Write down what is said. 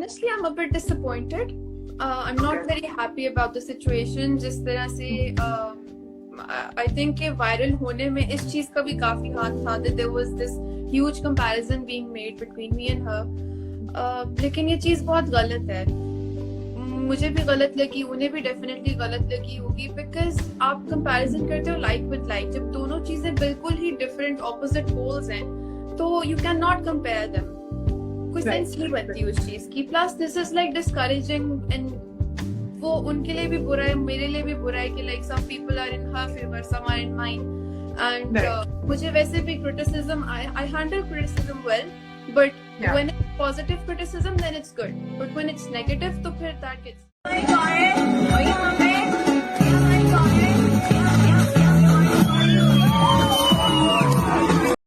honestly, I'm a bit disappointed. I'm not very happy about the situation. जिस तरह से I think कि viral होने में इस चीज का भी काफी हाथ था. That there was this huge comparison being made between me and her. लेकिन ये चीज बहुत गलत है. मुझे भी गलत लगी, उन्हें भी डेफिनेटली गलत लगी होगी, बिकॉज आप कंपैरिजन करते हो लाइक विद लाइक. जब दोनों चीजें बिल्कुल ही डिफरेंट ऑपोजिट पोल्स हैं तो you can not compare them. कोई सेंस नहीं बनती उस चीज की. Plus this is like discouraging and वो उनके लिए भी बुरा है, मेरे लिए भी बुरा है कि like some people are in her favour, some are in mine. And मुझे वैसे भी criticism, I handle criticism well, but when it's positive criticism then it's good, but when it's negative तो फिर that gets